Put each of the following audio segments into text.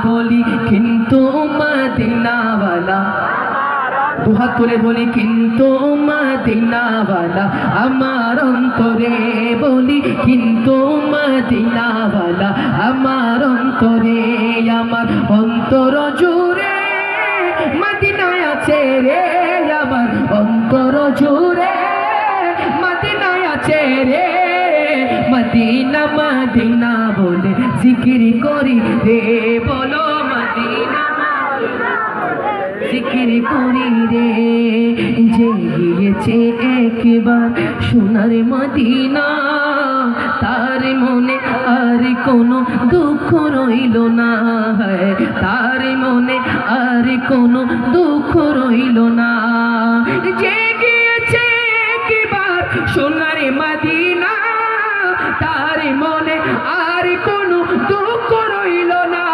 বলি কিন্তু মদিনাওয়ালা, দুহাত তুলে বলি কিন্তু মদিনাওয়ালা, আমার অন্তরে বলি কিন্তু মদিনাওয়ালা, আমার অন্তরে, আমার অন্তর জুড়ে মদিনায় আছে রে, আমার অন্তর জুড়ে মদিনায় আছে রে, মদিনা মদিনা বলে জিকির করি রে, বলো মদিনা জিকির করি রে, যে গিয়েছে একবার সোনার মদিনা, তার মনে আর কোনো দুঃখ রইল না, তার মনে আর কোনো দুঃখ রইল না, যে গিয়েছে একবার সোনার মদিনা, তার মনে আর কোনো দুঃখ রইল না,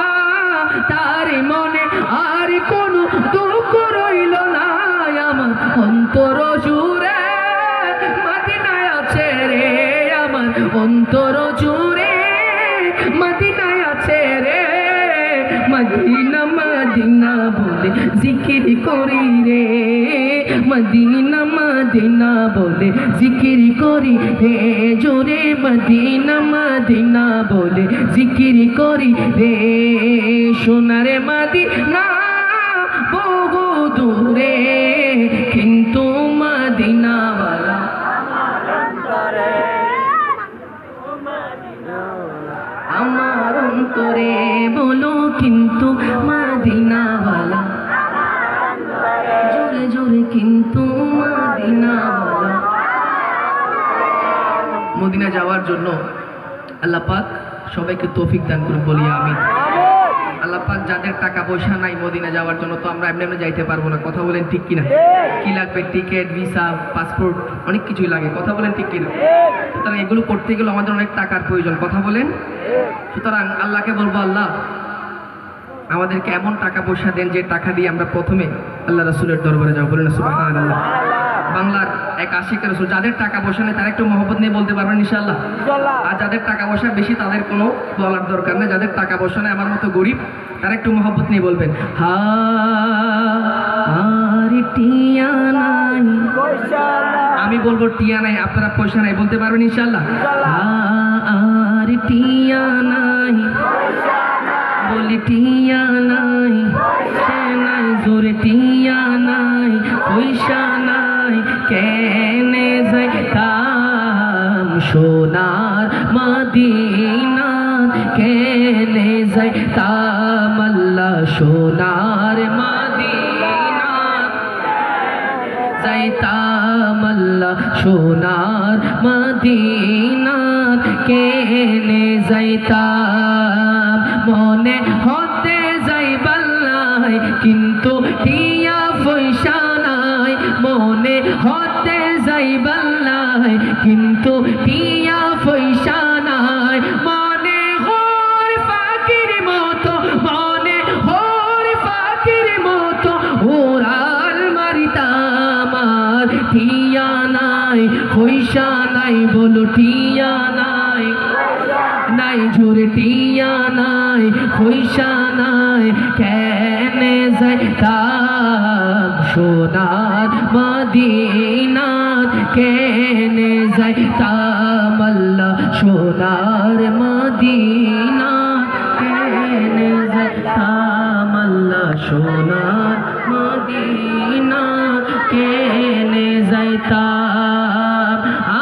তার মনে আর কোনো দুঃখ রইল না, আমার অন্তর জুড়ে মদিনায় আছে রে, আমার অন্তর জুড়ে মদিনায় আছে রে, মদিনা মদিনা বলে জিকির করি রে, মদিনা মদিনা বলে জিকির করি রে, জোরে মদিনা মদিনা বলে জিকির করি রে, সোনার মদিনা বহু দূরে কিন্তু মদিনাওয়ালা আমার অন্তরে, বলো কিন্তু মদিনাওয়ালা, জোরে জোরে কিন্তু মদিনাওয়ালা। মদিনা যাওয়ার জন্য আল্লাহ পাক সবাইকে তৌফিক দান করুন, বলি আমিন। আল্লাহ পাক যাদের টাকা পয়সা নাই মদিনা যাওয়ার জন্য, তো আমরা এমনি এমনি যাইতে পারবো না, কথা বলেন ঠিক কিনা? কি লাগবে? টিকিট, ভিসা, পাসপোর্ট, অনেক কিছুই লাগে, কথা বলেন ঠিক কিনা? সুতরাং এগুলো করতে গেলে আমাদের অনেক টাকার প্রয়োজন, কথা বলেন। সুতরাং আল্লাহকে বলবো, আল্লাহ আমাদেরকে এমন টাকা পয়সা দেন যে টাকা দিয়ে আমরা প্রথমে আল্লাহ রাসূলের দরবারে যাবো, বলেন সুবহানাল্লাহ। বাংলার এক আশিক রাসূল, যাদের টাকা পয়সা নেই তারা একটু মহব্বত নিয়ে বলতে পারবেন ইনশাআল্লাহ। আর যাদের টাকা পয়সা বেশি তাদের কোনো বলার দরকার নেই, যাদের টাকা পয়সা নেই আমার মতো গরিব তারা একটু মহব্বত নিয়ে বলবেন, হা আর টিয়া নাই, আমি বলবো টিয়া নাই, আপনারা পয়সা নাই বলতে পারবেন ইনশাআল্লাহ। আর টিয়া নাই, বলি টিয়া নাই, সে নাই জোরে টিয়া নাই, পয়সা নাই, কেনে যাইতাম সোনার মদিনা, কেনে যাইতাম আল্লাহ সোনার মদিনা, যাইতাম আল্লাহ সোনার মদিনা, কেনে যাইতাম, মনে হতে যাইবাল্লাই কিন্তু টিয়া পয়সা নাই, মনে হতে যাইবাল্লাই কিন্তু টিয়া পয়সা নাই, মনে হয় ফাকির মতো, মনে হয় ফাকির মতো ওরাল মারিতাম, আর টিয়া নাই পয়সা নাই, বলো টিয়া নাই, নাই জোরে টিয়া নাই, পয়সা নাই, কেনে যাইতাম সোনার মদিনা, কেনে যাইতাম আল্লাহ সোনার মদিনা, কেনে যাইতাম আল্লাহ সোনার মদিনা, কেনে যাইতাম,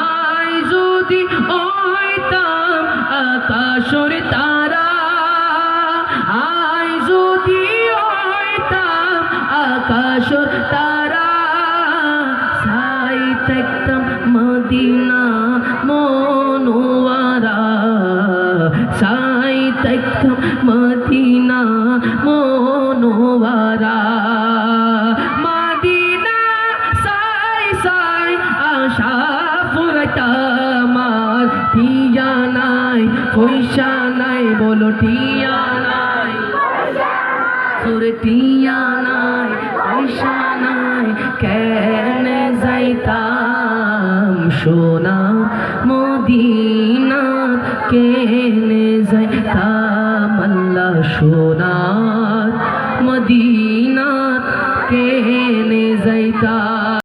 আই যদি হইতাম আকাশের তারা, আই যদি হইতাম আকাশের তারা, সাই থাকতাম মদিনা মনোয়ারা, সাই থাকতাম মদিনা মনোয়ারা, মদিনা সাই সাই আশা ফুরাইতাম, আর টিয়া নাই পয়সা নাই, বলো টিয়া নাই, সুরে টিয়া নাই পয়সা নাই, কেনে যাইতাম সোনা মদিনা, কেনে যাইতাম আল্লাহ সোনার মদিনা কেনে যাইতা।